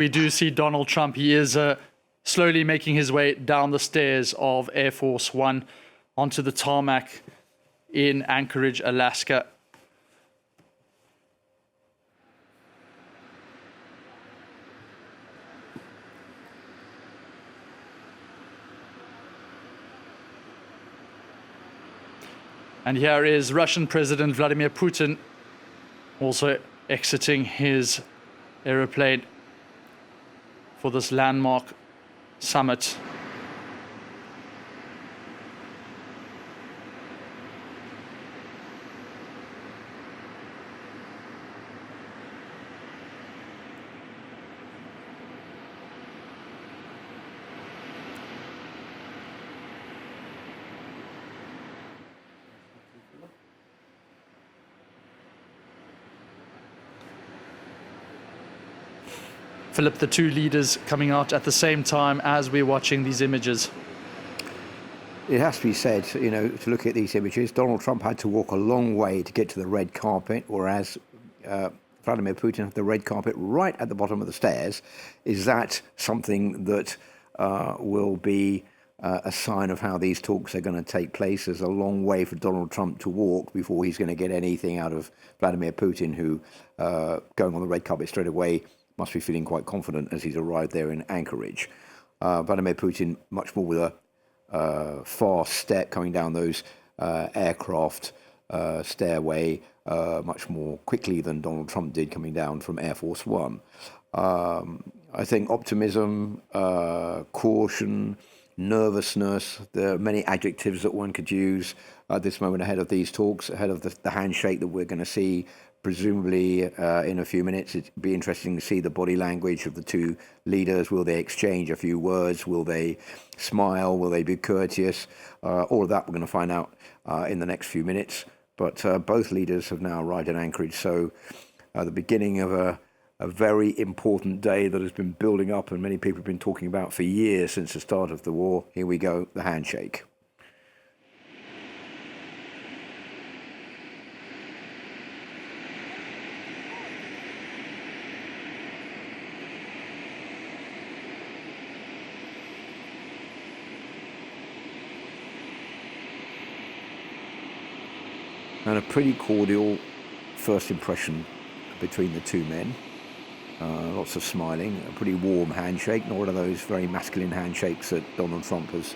We do see Donald Trump. He is slowly making his way down the stairs of Air Force One onto the tarmac in Anchorage, Alaska. And here is Russian President Vladimir Putin also exiting his aeroplane for this landmark summit. Philip, the two leaders coming out at the same time as we're watching these images. It has to be said, to look at these images, Donald Trump had to walk a long way to get to the red carpet, whereas Vladimir Putin had the red carpet right at the bottom of the stairs. Is that something that will be a sign of how these talks are going to take place? There's a long way for Donald Trump to walk before he's going to get anything out of Vladimir Putin, who, going on the red carpet straight away, must be feeling quite confident as he's arrived there in Anchorage. Vladimir Putin, much more with a fast step coming down those aircraft stairway, much more quickly than Donald Trump did coming down from Air Force One. I think optimism, caution, nervousness, there are many adjectives that one could use at this moment ahead of these talks, ahead of the handshake that we're going to see presumably in a few minutes. It'd be interesting to see the body language of the two leaders. Will they exchange a few words? Will they smile? Will they be courteous? All of that we're going to find out in the next few minutes. But both leaders have now arrived in Anchorage, so the beginning of a very important day that has been building up and many people have been talking about for years since the start of the war. Here we go, the handshake. And a pretty cordial first impression between the two men. Lots of smiling, a pretty warm handshake, not one of those very masculine handshakes that Donald Trump has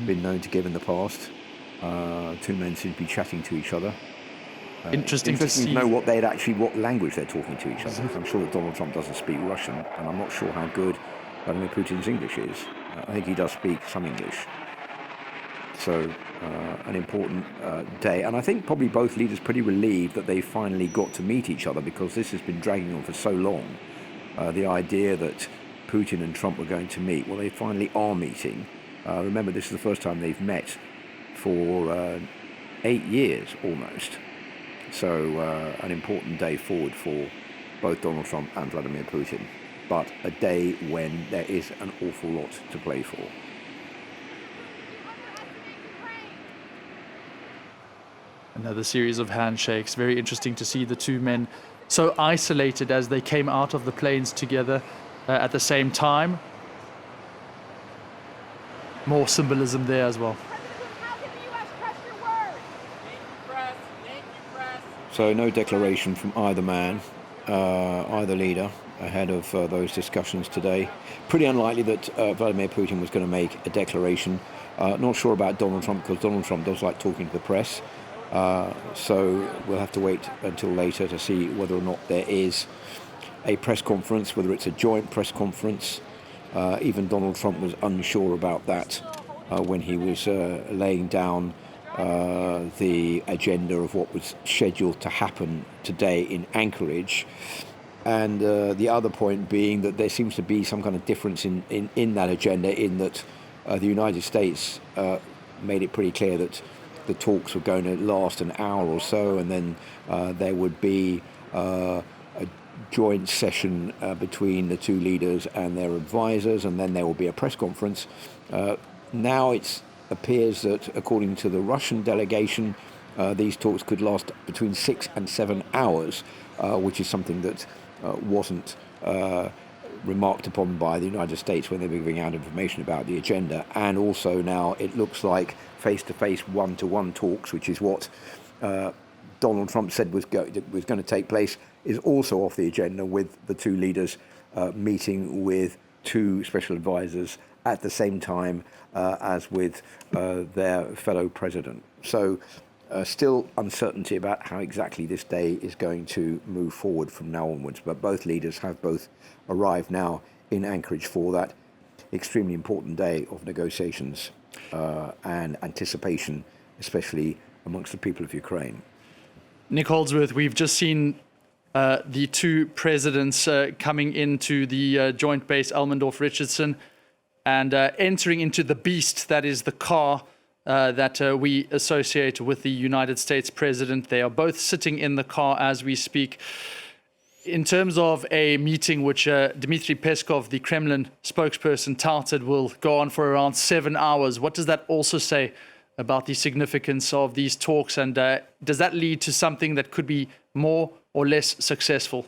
been known to give in the past. Two men seem to be chatting to each other. Interesting to see. To know what language they're talking to each other. I'm sure that Donald Trump doesn't speak Russian, and I'm not sure how good Vladimir Putin's English is. I think he does speak some English. So an important day. And I think probably both leaders pretty relieved that they finally got to meet each other, because this has been dragging on for so long. The idea that Putin and Trump were going to meet, well, they finally are meeting. Remember, this is the first time they've met for 8 years almost. So an important day forward for both Donald Trump and Vladimir Putin. But a day when there is an awful lot to play for. Another series of handshakes. Very interesting to see the two men so isolated as they came out of the planes together at the same time. More symbolism there as well. So no declaration from either man, either leader, ahead of those discussions today. Pretty unlikely that Vladimir Putin was going to make a declaration. Not sure about Donald Trump, because Donald Trump does like talking to the press. So we'll have to wait until later to see whether or not there is a press conference, whether it's a joint press conference. Even Donald Trump was unsure about that when he was laying down the agenda of what was scheduled to happen today in Anchorage. And the other point being that there seems to be some kind of difference in that agenda, in that the United States made it pretty clear that the talks were going to last an hour or so, and then there would be a joint session between the two leaders and their advisors, and then there will be a press conference. Now it appears that, according to the Russian delegation, these talks could last between 6 and 7 hours, which is something that wasn't remarked upon by the United States when they were giving out information about the agenda. And also now it looks like face-to-face, one-to-one talks, which is what Donald Trump said was going to take place, is also off the agenda, with the two leaders meeting with two special advisors at the same time as with their fellow president. So still uncertainty about how exactly this day is going to move forward from now onwards. But both leaders have both arrived now in Anchorage for that extremely important day of negotiations and anticipation, especially amongst the people of Ukraine. Nick Holdsworth, we've just seen the two presidents coming into the joint base Elmendorf-Richardson and entering into the beast that is the car that we associate with the United States president. They are both sitting in the car as we speak. In terms of a meeting which Dmitry Peskov, the Kremlin spokesperson, touted will go on for around 7 hours, what does that also say about the significance of these talks? And does that lead to something that could be more or less successful?